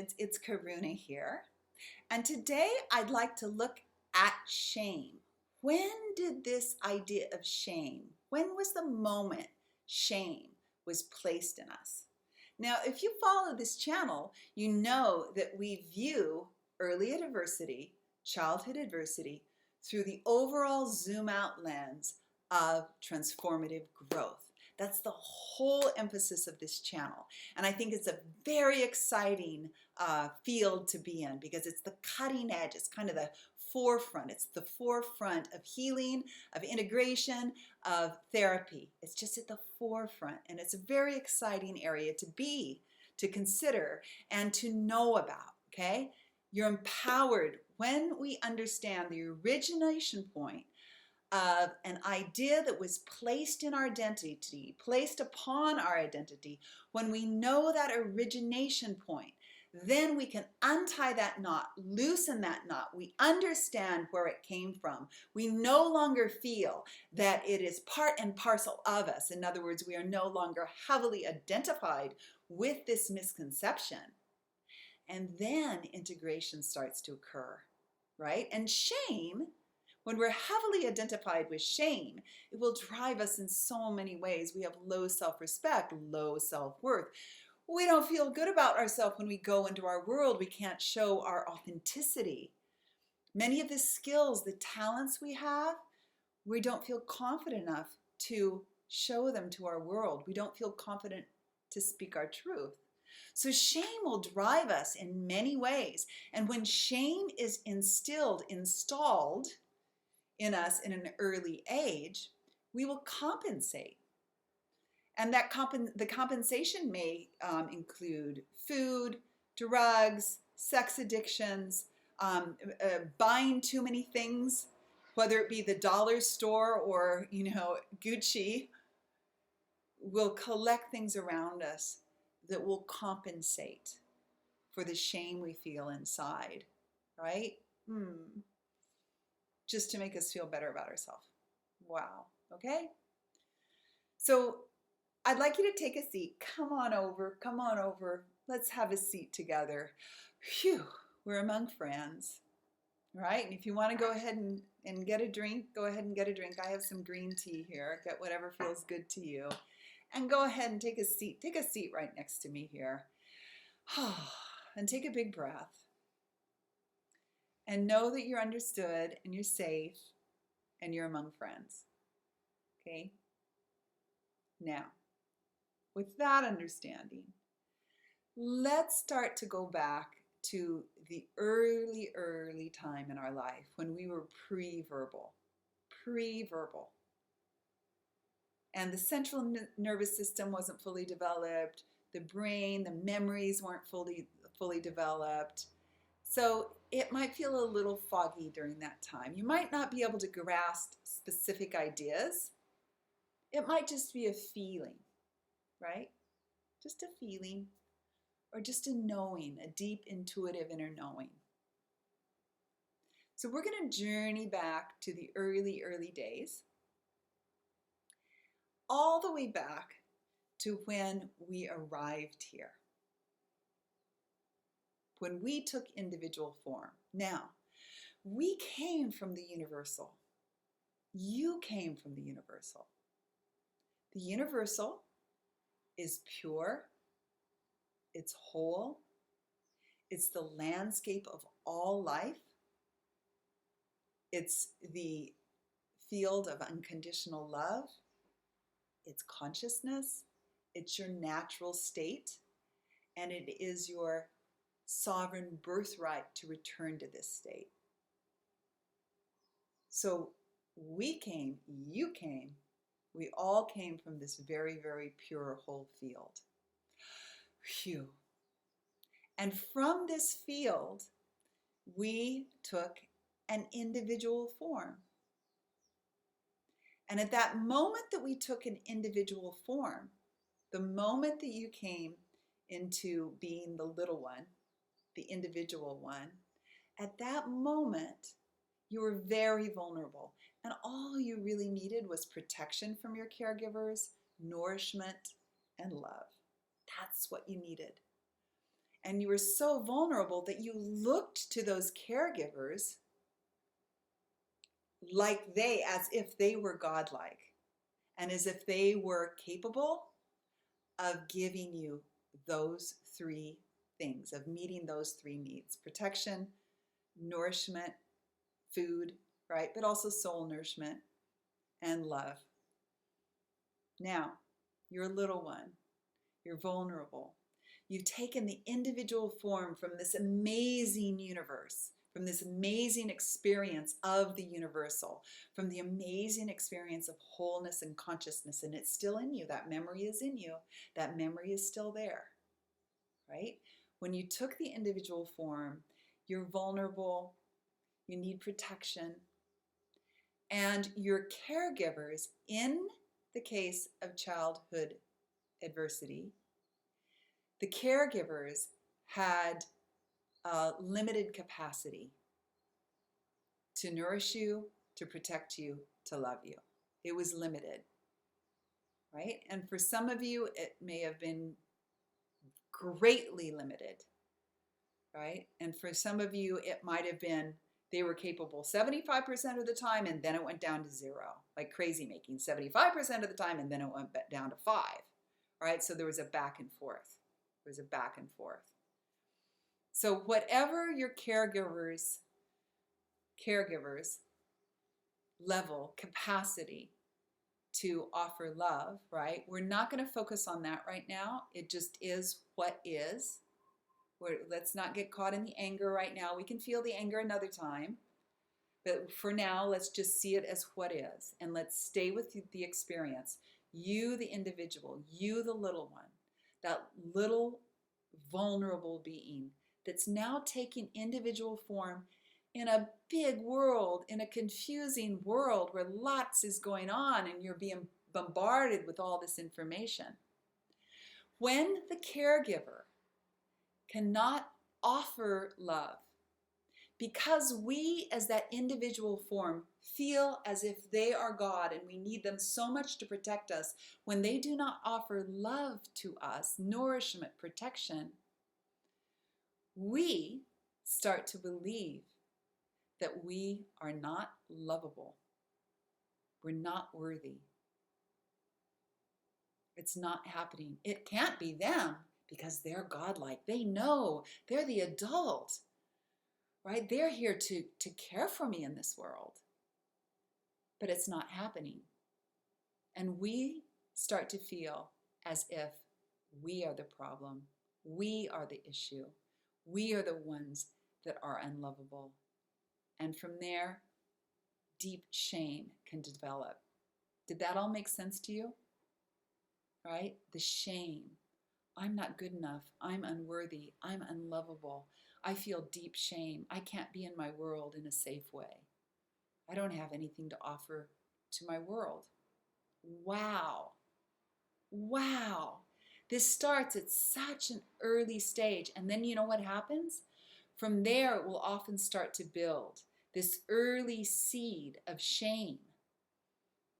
students, it's Karuna here. And today I'd like to look at shame. When did this idea of shame, when was the moment shame was placed in us? Now, if you follow this channel, you know that we view early adversity, childhood adversity, through the overall zoom out lens of transformative growth. That's the whole emphasis of this channel. And I think it's a very exciting field to be in because it's the cutting edge. It's kind of the forefront. It's the forefront of healing, of integration, of therapy. It's just at the forefront. And it's a very exciting area to be, to consider, and to know about, okay? You're empowered when we understand the origination point of an idea that was placed in our identity, placed upon our identity. When we know that origination point, then we can untie that knot, loosen that knot. We understand where it came from. We no longer feel that it is part and parcel of us. In other words, we are no longer heavily identified with this misconception. And then integration starts to occur, right? And shame, when we're heavily identified with shame, it will drive us in so many ways. We have low self-respect, low self-worth. We don't feel good about ourselves when we go into our world. We can't show our authenticity. Many of the skills, the talents we have, we don't feel confident enough to show them to our world. We don't feel confident to speak our truth. So shame will drive us in many ways. And when shame is installed in us in an early age, we will compensate. And that the compensation may include food, drugs, sex addictions, buying too many things, whether it be the dollar store or, Gucci. We'll collect things around us that will compensate for the shame we feel inside, right? Just to make us feel better about ourselves. Wow, okay? So I'd like you to take a seat. Come on over. Let's have a seat together. Phew, we're among friends, right? And if you want to go ahead and get a drink, go ahead and get a drink. I have some green tea here. Get whatever feels good to you. And go ahead and take a seat. Take a seat right next to me here. And take a big breath. And know that you're understood and you're safe and you're among friends. Okay? Now, with that understanding, let's start to go back to the early time in our life when we were pre-verbal. And the central nervous system wasn't fully developed. The brain, the memories weren't fully developed. So it might feel a little foggy during that time. You might not be able to grasp specific ideas. It might just be a feeling, right? Just a feeling, or just a knowing, a deep intuitive inner knowing. So we're going to journey back to the early days, all the way back to when we arrived here, when we took individual form. Now, we came from the universal. You came from the universal. The universal is pure, it's whole, it's the landscape of all life, it's the field of unconditional love, it's consciousness, it's your natural state, and it is your sovereign birthright to return to this state. So we came, you came, we all came from this very, very pure whole field. Phew. And from this field, we took an individual form. And at that moment that we took an individual form, the moment that you came into being the little one, the individual one, at that moment, you were very vulnerable. And all you really needed was protection from your caregivers, nourishment, and love. That's what you needed. And you were so vulnerable that you looked to those caregivers as if they were godlike and as if they were capable of giving you those three things, of meeting those three needs: protection, nourishment, food, right? But also soul nourishment and love. Now, you're a little one. You're vulnerable. You've taken the individual form from this amazing universe, from this amazing experience of the universal, from the amazing experience of wholeness and consciousness, and it's still in you. That memory is in you. That memory is still there, right? When you took the individual form, you're vulnerable, you need protection, and your caregivers, in the case of childhood adversity, the caregivers had a limited capacity to nourish you, to protect you, to love you. It was limited, right? And for some of you, it may have been greatly limited, right? And for some of you, it might have been they were capable 75% of the time, and then it went down to zero, like crazy making 75% of the time, and then it went down to 5, right? So there was a back and forth. There was a back and forth. So whatever your caregivers level capacity to offer love, right? We're not going to focus on that right now. It just is what is. Let's not get caught in the anger right now. We can feel the anger another time. But for now, let's just see it as what is. And let's stay with the experience. You, the individual, you, the little one, that little vulnerable being that's now taking individual form in a big world, in a confusing world where lots is going on and you're being bombarded with all this information. When the caregiver cannot offer love, because we as that individual form feel as if they are God and we need them so much to protect us, when they do not offer love to us, nourishment, protection, we start to believe that we are not lovable. We're not worthy. It's not happening. It can't be them because they're godlike. They know. They're the adult, right? They're here to care for me in this world. But it's not happening. And we start to feel as if we are the problem. We are the issue. We are the ones that are unlovable. And from there, deep shame can develop. Did that all make sense to you? Right? The shame. I'm not good enough. I'm unworthy. I'm unlovable. I feel deep shame. I can't be in my world in a safe way. I don't have anything to offer to my world. Wow. Wow. This starts at such an early stage. And then you know what happens? From there, it will often start to build this early seed of shame,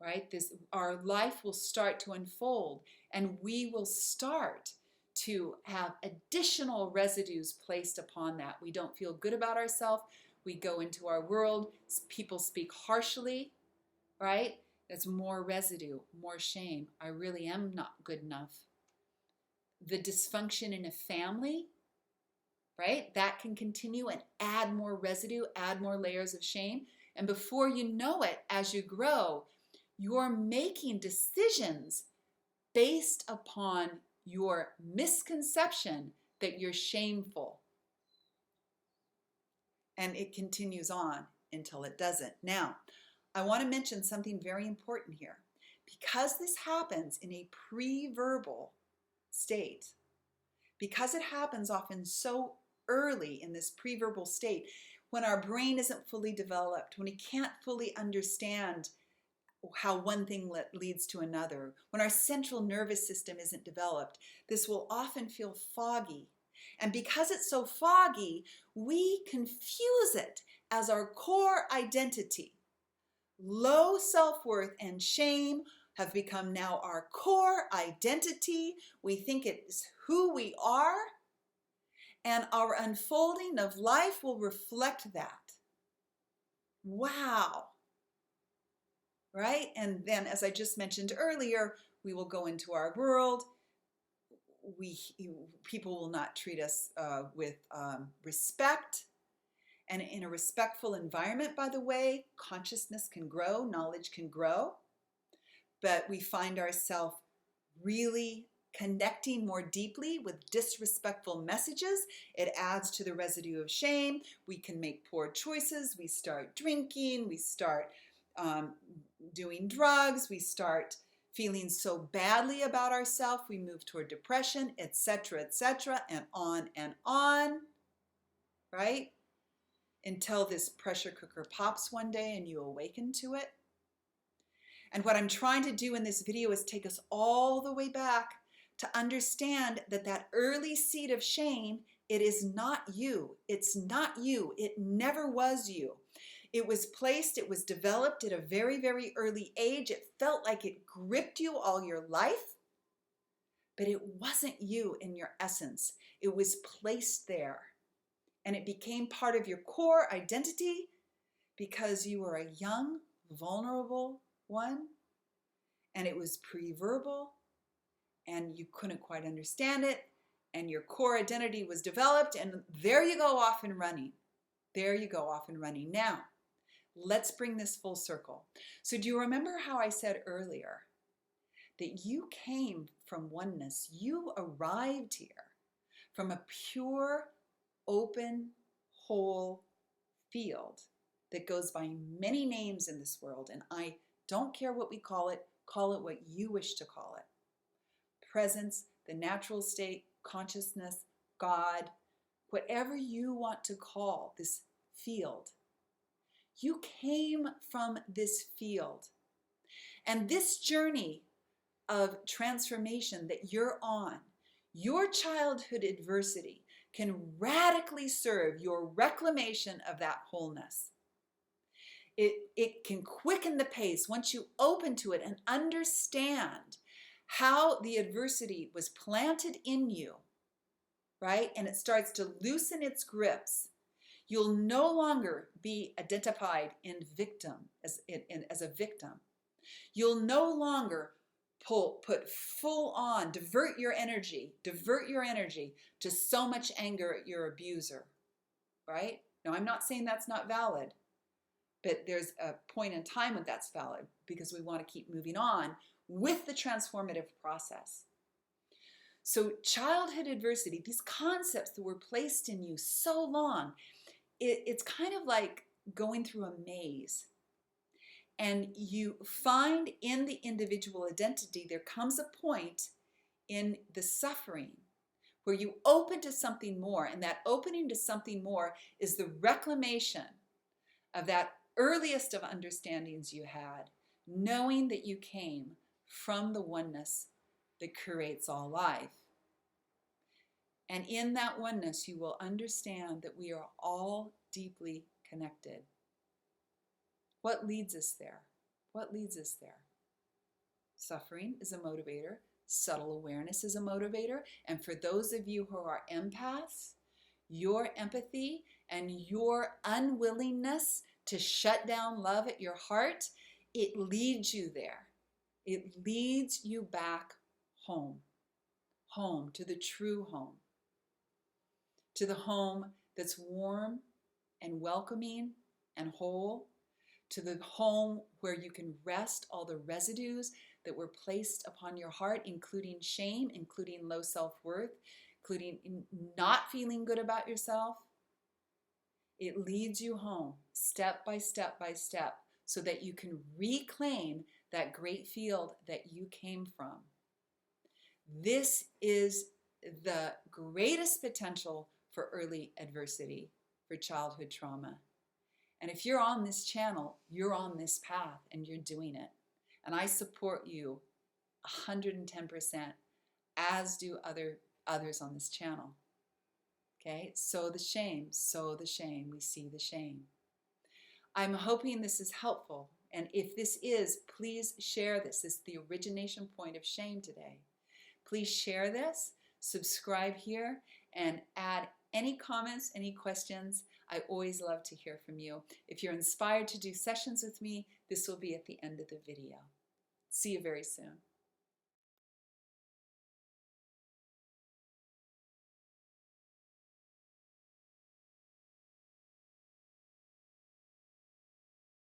right? Our life will start to unfold, and we will start to have additional residues placed upon that. We don't feel good about ourselves. We go into our world. People speak harshly, right? That's more residue, more shame. I really am not good enough. The dysfunction in a family, right? That can continue and add more residue, add more layers of shame. And before you know it, as you grow, you're making decisions based upon your misconception that you're shameful. And it continues on until it doesn't. Now, I want to mention something very important here. Because this happens in a pre-verbal state, because it happens often so early in this pre-verbal state, when our brain isn't fully developed, when we can't fully understand how one thing leads to another, when our central nervous system isn't developed, this will often feel foggy. And because it's so foggy, we confuse it as our core identity. Low self-worth and shame have become now our core identity. We think it's who we are. And our unfolding of life will reflect that. Wow. Right? And then, as I just mentioned earlier, we will go into our world. People will not treat us with respect. And in a respectful environment, by the way, consciousness can grow, knowledge can grow. But we find ourselves really connecting more deeply with disrespectful messages. It adds to the residue of shame. We can make poor choices. We start drinking. We start doing drugs. We start feeling so badly about ourselves. We move toward depression, etc., and on, right? Until this pressure cooker pops one day and you awaken to it. And what I'm trying to do in this video is take us all the way back to understand that that early seed of shame, it is not you. It's not you. It never was you. It was placed, it was developed at a very, very early age. It felt like it gripped you all your life, but it wasn't you in your essence. It was placed there, and it became part of your core identity because you were a young, vulnerable one, and it was pre-verbal, and you couldn't quite understand it, and your core identity was developed, and there you go off and running. There you go off and running. Now, let's bring this full circle. So do you remember how I said earlier that you came from oneness? You arrived here from a pure, open, whole field that goes by many names in this world, and I don't care what we call it what you wish to call it. Presence, the natural state, consciousness, God, whatever you want to call this field. You came from this field. And this journey of transformation that you're on, your childhood adversity can radically serve your reclamation of that wholeness. It can quicken the pace once you open to it and understand how the adversity was planted in you, right? And it starts to loosen its grips. You'll no longer be identified in victim as a victim. You'll no longer put full on, divert your energy to so much anger at your abuser, right? Now, I'm not saying that's not valid, but there's a point in time when that's valid because we want to keep moving on with the transformative process. So childhood adversity, these concepts that were placed in you so long, it's kind of like going through a maze. And you find in the individual identity, there comes a point in the suffering where you open to something more. And that opening to something more is the reclamation of that earliest of understandings you had, knowing that you came from the oneness that creates all life. And in that oneness, you will understand that we are all deeply connected. What leads us there? What leads us there? Suffering is a motivator. Subtle awareness is a motivator. And for those of you who are empaths, your empathy and your unwillingness to shut down love at your heart, it leads you there. It leads you back home. Home, to the true home. To the home that's warm and welcoming and whole. To the home where you can rest all the residues that were placed upon your heart, including shame, including low self-worth, including not feeling good about yourself. It leads you home step by step by step so that you can reclaim that great field that you came from. This is the greatest potential for early adversity, for childhood trauma. And if you're on this channel, you're on this path and you're doing it. And I support you 110%, as do others on this channel. Okay, sow the shame, we see the shame. I'm hoping this is helpful. And if this is, please share this. This is the origination point of shame today. Please share this, subscribe here, and add Any comments, any questions? I always love to hear from you. If you're inspired to do sessions with me, this will be at the end of the video. See you very soon.